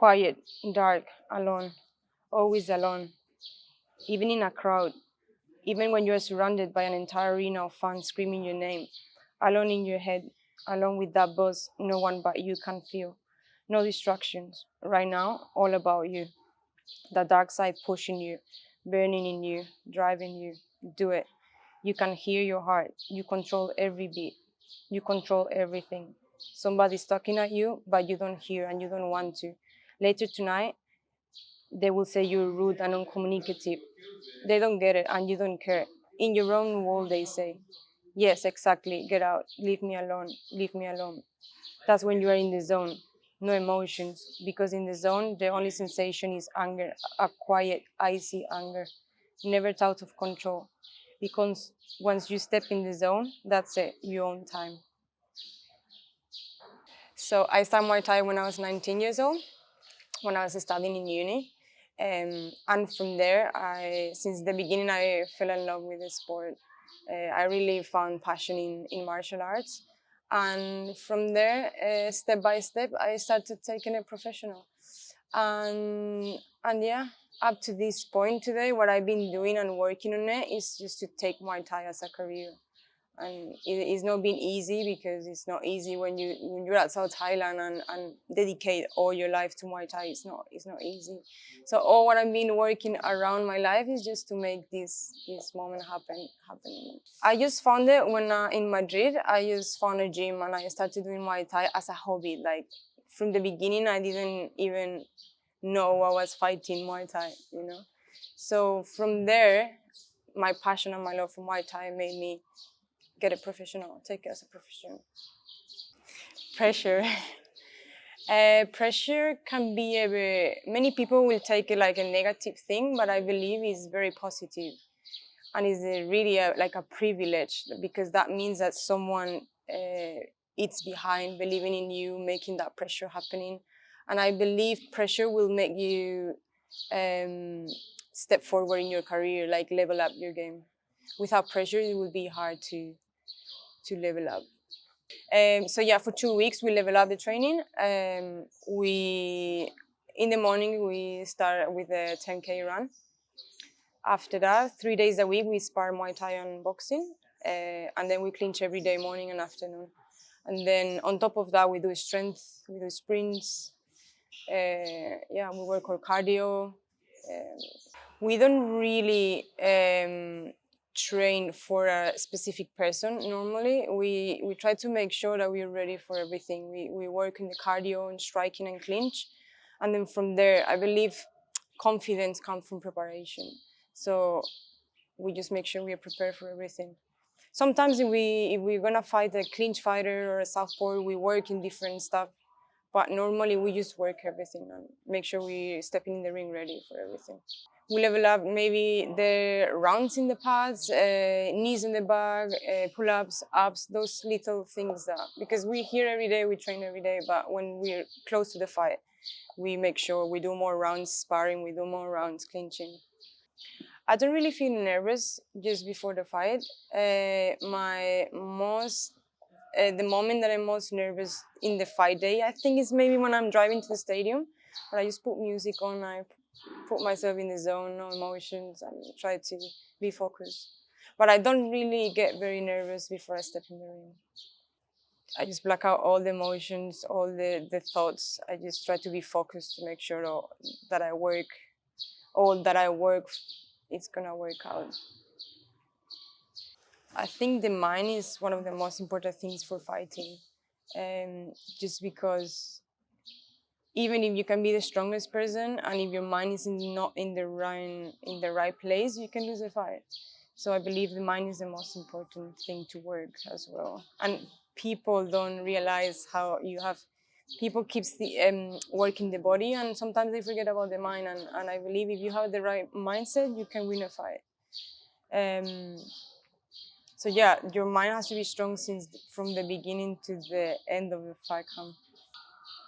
quiet, dark, alone, always alone, even in a crowd, even when you are surrounded by an entire arena of fans screaming your name, alone in your head, alone with that buzz no one but you can feel. No distractions. Right now, all about you. The dark side pushing you, burning in you, driving you. Do it. You can hear your heart. You control every beat. You control everything. Somebody's talking at you, but you don't hear and you don't want to. Later tonight, they will say you're rude and uncommunicative. They don't get it and you don't care. In your own world, they say, yes, exactly, get out, leave me alone, leave me alone. That's when you are in the zone, no emotions, because in the zone, the only sensation is anger, a quiet, icy anger, never out of control. Because once you step in the zone, that's it, your own time. So I started Muay Thai when I was 19 years old, when I was studying in uni. And from there, since the beginning, I fell in love with the sport. I really found passion in martial arts. And from there, step by step, I started taking it professional. And yeah, up to this point today, what I've been doing and working on it is just to take Muay Thai as a career. And it's not been easy because it's not easy when you're outside Thailand and dedicate all your life to Muay Thai. It's not easy. So all what I've been working around my life is just to make this moment happen. I just found it when in Madrid. I just found a gym and I started doing Muay Thai as a hobby. Like from the beginning, I didn't even know I was fighting Muay Thai. So from there, my passion and my love for Muay Thai made me get a professional, take it as a profession. Pressure. Pressure can be many people will take it like a negative thing, but I believe it's very positive, and it's really like a privilege because that means that someone it's behind, believing in you, making that pressure happening, and I believe pressure will make you step forward in your career, like level up your game. Without pressure, it will be hard to level up. So yeah, for 2 weeks we level up the training. We in the morning we start with a 10K run. After that, 3 days a week we spar Muay Thai and boxing, and then we clinch every day, morning and afternoon. And then on top of that, we do strength, we do sprints. Yeah, we work on cardio. We don't really train for a specific person normally. We try to make sure that we're ready for everything. We work in the cardio and striking and clinch. And then from there, I believe confidence comes from preparation. So we just make sure we are prepared for everything. Sometimes if we're gonna fight a clinch fighter or a southpaw, we work in different stuff. But normally we just work everything and make sure we stepping in the ring ready for everything. We level up maybe the rounds in the pads, knees in the bag, pull-ups, ups, those little things that, because we're here every day, we train every day, but when we're close to the fight, we make sure we do more rounds sparring, we do more rounds clinching. I don't really feel nervous just before the fight. The moment that I'm most nervous in the fight day, I think is maybe when I'm driving to the stadium, but I just put music on, I put myself in the zone, no emotions, and try to be focused. But I don't really get very nervous before I step in the ring. I just black out all the emotions, all the thoughts. I just try to be focused to make sure that all that I work, it's gonna work out. I think the mind is one of the most important things for fighting. Just because even if you can be the strongest person and if your mind is not in the right place, you can lose a fight. So I believe the mind is the most important thing to work as well. And people don't realize how people keeps working the body and sometimes they forget about the mind. And I believe if you have the right mindset, you can win a fight. So yeah, your mind has to be strong from the beginning to the end of the fight camp.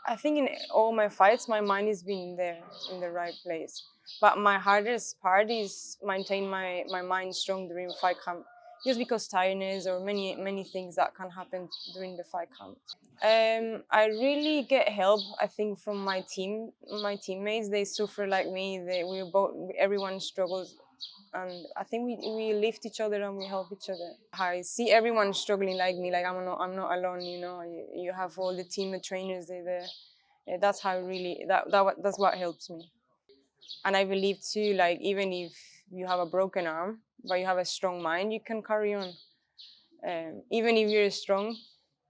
I think in all my fights, my mind has been there in the right place. But my hardest part is maintain my mind strong during fight camp just because tiredness or many things that can happen during the fight camp. I really get help, I think, from my teammates. They suffer like me. Everyone struggles, and I think we lift each other and we help each other. I see everyone struggling like me. Like I'm not alone. You have all the team, the trainers. They there. That's how really that's what helps me. And I believe too, like even if you have a broken arm, but you have a strong mind, you can carry on. Even if you're strong,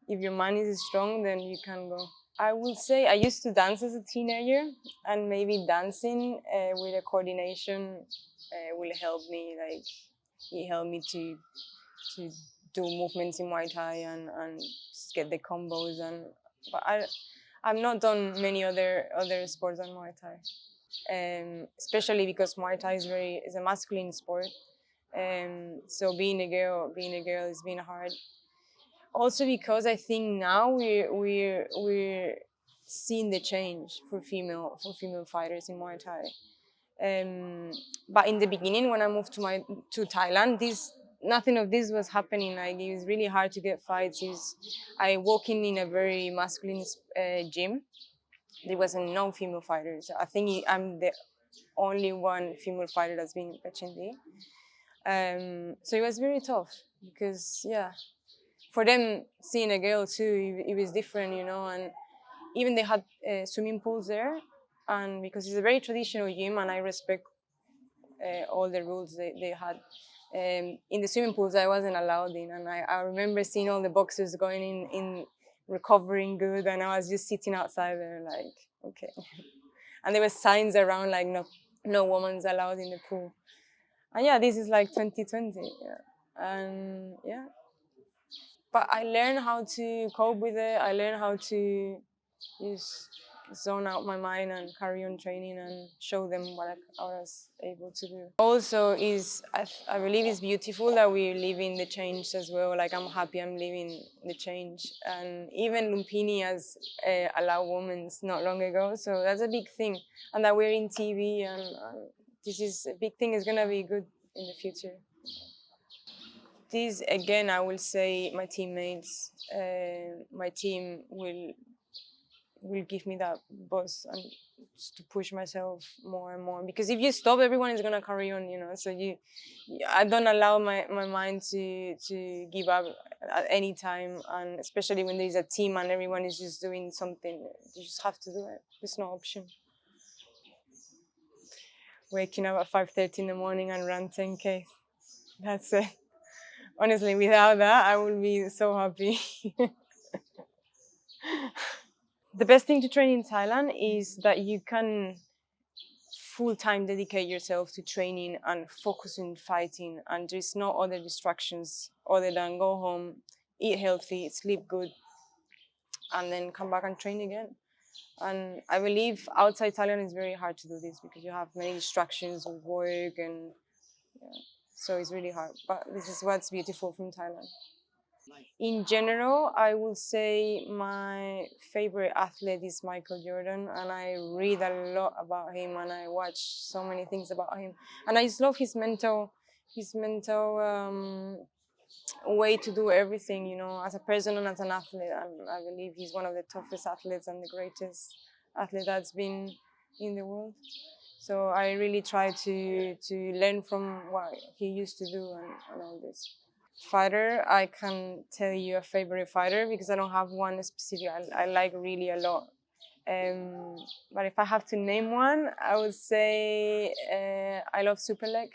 if your mind is strong, then you can go. I would say I used to dance as a teenager, and maybe dancing with a coordination will help me. Like it helped me to do movements in Muay Thai and get the combos. But I've not done many other sports than Muay Thai. Especially because Muay Thai is a masculine sport. So being a girl has been hard. Also because I think now we're seeing the change for female fighters in Muay Thai. But in the beginning, when I moved to Thailand, this nothing of this was happening. Like it was really hard to get fights. I walk in a very masculine gym. There wasn't no female fighters. I think I'm the only one female fighter that's been in Pechindi. So it was very tough because yeah, for them seeing a girl too, it was different, and even they had swimming pools there, and because it's a very traditional gym, and I respect all the rules they had. In the swimming pools, I wasn't allowed in, and I remember seeing all the boxers going in recovering good, and I was just sitting outside there like, okay. And there were signs around like no woman's allowed in the pool. And yeah, this is like 2020, yeah. And yeah, but I learned how to cope with it. I learned how to just zone out my mind and carry on training and show them what I was able to do. Also, I believe it's beautiful that we're living the change as well. Like I'm happy I'm living the change, and even Lumpini has allowed women not long ago. So that's a big thing, and that we're in TV, and this is a big thing. Is gonna be good in the future. This again, I will say my teammates, my team will give me that boost and just to push myself more and more. Because if you stop, everyone is gonna carry on, So I don't allow my mind to give up at any time, and especially when there's a team and everyone is just doing something, you just have to do it. There's no option. Waking up at 5:30 in the morning and run 10K. That's it. Honestly, without that, I would be so happy. The best thing to train in Thailand is that you can full-time dedicate yourself to training and focus on fighting, and there's no other distractions other than go home, eat healthy, sleep good, and then come back and train again. And I believe outside Thailand it's very hard to do this because you have many distractions with work, and yeah, so it's really hard. But this is what's beautiful from Thailand. In general, I would say my favorite athlete is Michael Jordan, and I read a lot about him, and I watch so many things about him, and I just love his mental way to do everything, as a person and as an athlete. And I believe he's one of the toughest athletes and the greatest athlete that's been in the world. So I really try to learn from what he used to do and all this. Fighter, I can tell you a favorite fighter because I don't have one specific. I like really a lot. But if I have to name one, I would say I love Superleg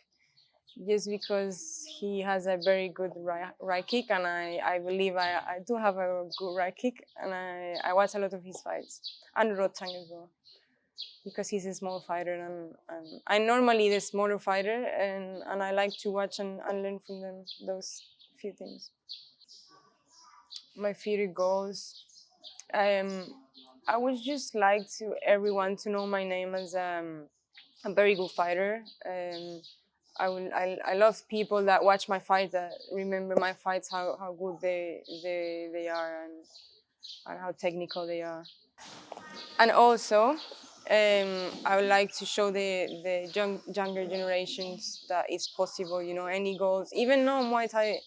just because he has a very good right kick, and I believe I do have a good right kick, and I watch a lot of his fights, and Rotang as well because he's a small fighter, and I'm normally the smaller fighter, and I like to watch and learn from them those few things. My future goals, um, I would just like to everyone to know my name as a very good fighter. I love people that watch my fight, that remember my fights, how good they are, and how technical they are. And also, I would like to show the younger generations that it's possible. You know, any goals, even not Muay Thai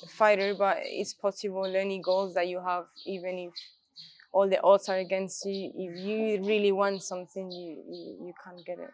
fighter, but it's possible. Any goals that you have, even if all the odds are against you, if you really want something, you can get it.